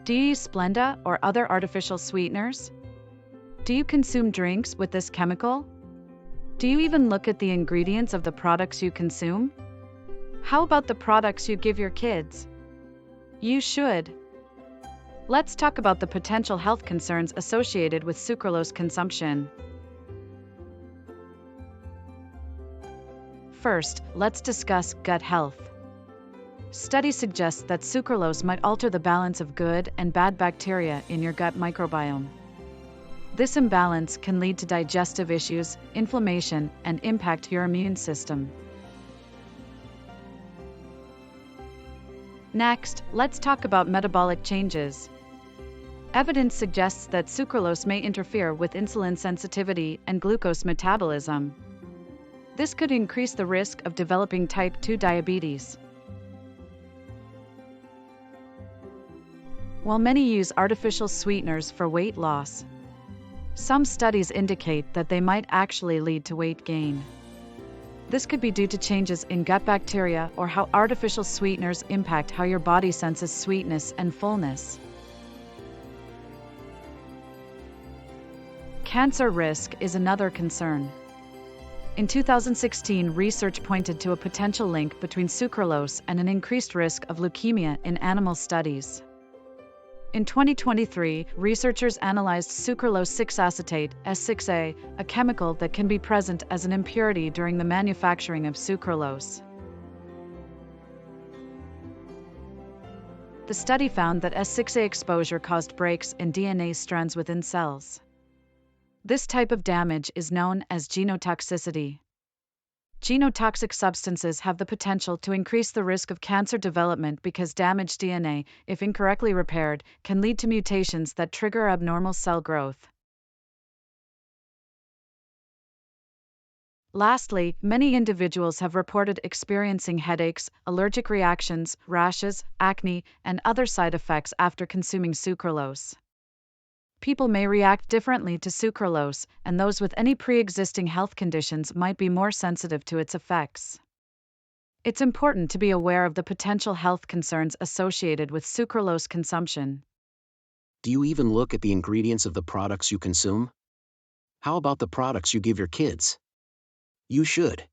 Do you use Splenda or other artificial sweeteners? Do you consume drinks with this chemical? Do you even look at the ingredients of the products you consume? How about the products you give your kids? You should. Let's talk about the potential health concerns associated with sucralose consumption. First, let's discuss gut health. Studies suggest that sucralose might alter the balance of good and bad bacteria in your gut microbiome. This imbalance can lead to digestive issues, inflammation, and impact your immune system. Next, let's talk about metabolic changes. Evidence suggests that sucralose may interfere with insulin sensitivity and glucose metabolism. This could increase the risk of developing type 2 diabetes. While many use artificial sweeteners for weight loss, some studies indicate that they might actually lead to weight gain. This could be due to changes in gut bacteria or how artificial sweeteners impact how your body senses sweetness and fullness. Cancer risk is another concern. In 2016, research pointed to a potential link between sucralose and an increased risk of leukemia in animal studies. In 2023, researchers analyzed sucralose 6-acetate, S6A, a chemical that can be present as an impurity during the manufacturing of sucralose. The study found that S6A exposure caused breaks in DNA strands within cells. This type of damage is known as genotoxicity. Genotoxic substances have the potential to increase the risk of cancer development because damaged DNA, if incorrectly repaired, can lead to mutations that trigger abnormal cell growth. Lastly, many individuals have reported experiencing headaches, allergic reactions, rashes, acne, and other side effects after consuming sucralose. People may react differently to sucralose, and those with any pre-existing health conditions might be more sensitive to its effects. It's important to be aware of the potential health concerns associated with sucralose consumption. Do you even look at the ingredients of the products you consume? How about the products you give your kids? You should.